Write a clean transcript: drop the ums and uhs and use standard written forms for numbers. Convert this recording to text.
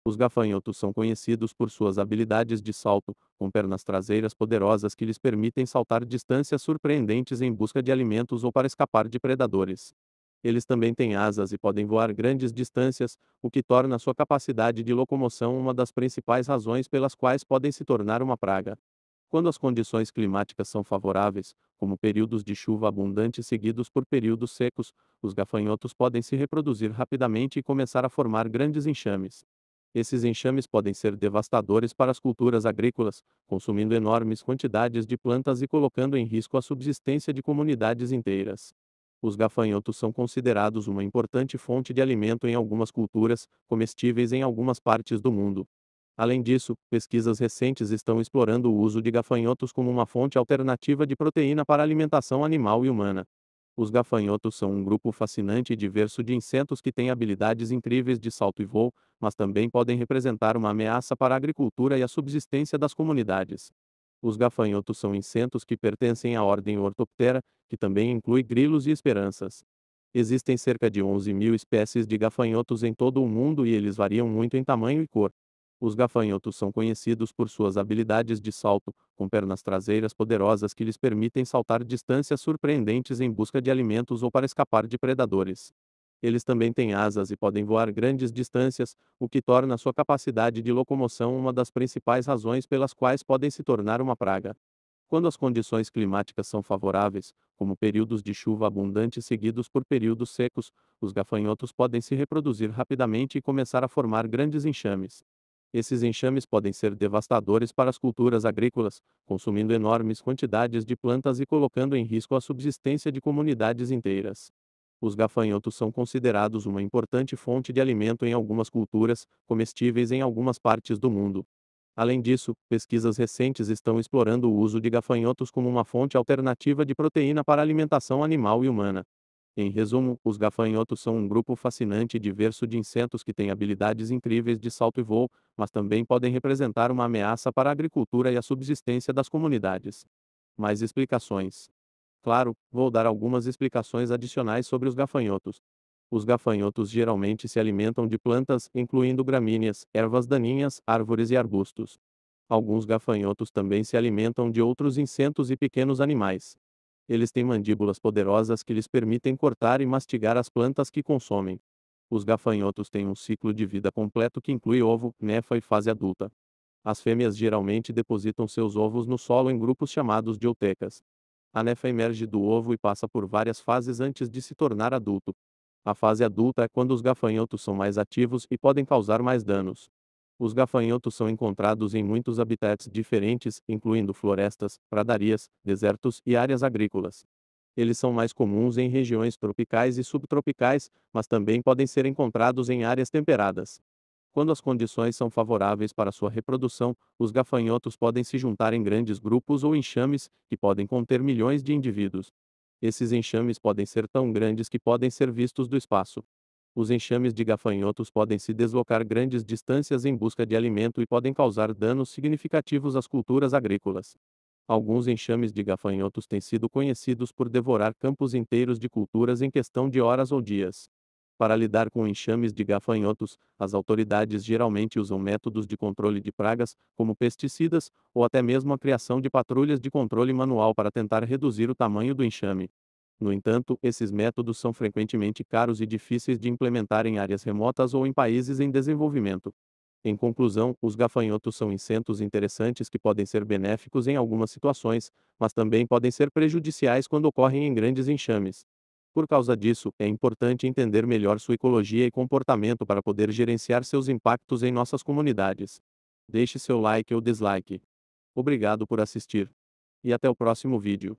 Os gafanhotos são conhecidos por suas habilidades de salto, com pernas traseiras poderosas que lhes permitem saltar distâncias surpreendentes em busca de alimentos ou para escapar de predadores. Eles também têm asas e podem voar grandes distâncias, o que torna sua capacidade de locomoção uma das principais razões pelas quais podem se tornar uma praga. Quando as condições climáticas são favoráveis, como períodos de chuva abundante seguidos por períodos secos, os gafanhotos podem se reproduzir rapidamente e começar a formar grandes enxames. Esses enxames podem ser devastadores para as culturas agrícolas, consumindo enormes quantidades de plantas e colocando em risco a subsistência de comunidades inteiras. Os gafanhotos são considerados uma importante fonte de alimento em algumas culturas, comestíveis em algumas partes do mundo. Além disso, pesquisas recentes estão explorando o uso de gafanhotos como uma fonte alternativa de proteína para a alimentação animal e humana. Os gafanhotos são um grupo fascinante e diverso de insetos que têm habilidades incríveis de salto e voo, mas também podem representar uma ameaça para a agricultura e a subsistência das comunidades. Os gafanhotos são insetos que pertencem à ordem Orthoptera, que também inclui grilos e esperanças. Existem cerca de 11.000 espécies de gafanhotos em todo o mundo e eles variam muito em tamanho e cor. Os gafanhotos são conhecidos por suas habilidades de salto, com pernas traseiras poderosas que lhes permitem saltar distâncias surpreendentes em busca de alimentos ou para escapar de predadores. Eles também têm asas e podem voar grandes distâncias, o que torna sua capacidade de locomoção uma das principais razões pelas quais podem se tornar uma praga. Quando as condições climáticas são favoráveis, como períodos de chuva abundante seguidos por períodos secos, os gafanhotos podem se reproduzir rapidamente e começar a formar grandes enxames. Esses enxames podem ser devastadores para as culturas agrícolas, consumindo enormes quantidades de plantas e colocando em risco a subsistência de comunidades inteiras. Os gafanhotos são considerados uma importante fonte de alimento em algumas culturas, comestíveis em algumas partes do mundo. Além disso, pesquisas recentes estão explorando o uso de gafanhotos como uma fonte alternativa de proteína para a alimentação animal e humana. Em resumo, os gafanhotos são um grupo fascinante e diverso de insetos que têm habilidades incríveis de salto e voo, mas também podem representar uma ameaça para a agricultura e a subsistência das comunidades. Mais explicações. Claro, vou dar algumas explicações adicionais sobre os gafanhotos. Os gafanhotos geralmente se alimentam de plantas, incluindo gramíneas, ervas daninhas, árvores e arbustos. Alguns gafanhotos também se alimentam de outros insetos e pequenos animais. Eles têm mandíbulas poderosas que lhes permitem cortar e mastigar as plantas que consomem. Os gafanhotos têm um ciclo de vida completo que inclui ovo, nefa e fase adulta. As fêmeas geralmente depositam seus ovos no solo em grupos chamados de eutecas. A nefa emerge do ovo e passa por várias fases antes de se tornar adulto. A fase adulta é quando os gafanhotos são mais ativos e podem causar mais danos. Os gafanhotos são encontrados em muitos habitats diferentes, incluindo florestas, pradarias, desertos e áreas agrícolas. Eles são mais comuns em regiões tropicais e subtropicais, mas também podem ser encontrados em áreas temperadas. Quando as condições são favoráveis para sua reprodução, os gafanhotos podem se juntar em grandes grupos ou enxames, que podem conter milhões de indivíduos. Esses enxames podem ser tão grandes que podem ser vistos do espaço. Os enxames de gafanhotos podem se deslocar grandes distâncias em busca de alimento e podem causar danos significativos às culturas agrícolas. Alguns enxames de gafanhotos têm sido conhecidos por devorar campos inteiros de culturas em questão de horas ou dias. Para lidar com enxames de gafanhotos, as autoridades geralmente usam métodos de controle de pragas, como pesticidas, ou até mesmo a criação de patrulhas de controle manual para tentar reduzir o tamanho do enxame. No entanto, esses métodos são frequentemente caros e difíceis de implementar em áreas remotas ou em países em desenvolvimento. Em conclusão, os gafanhotos são insetos interessantes que podem ser benéficos em algumas situações, mas também podem ser prejudiciais quando ocorrem em grandes enxames. Por causa disso, é importante entender melhor sua ecologia e comportamento para poder gerenciar seus impactos em nossas comunidades. Deixe seu like ou dislike. Obrigado por assistir. E até o próximo vídeo.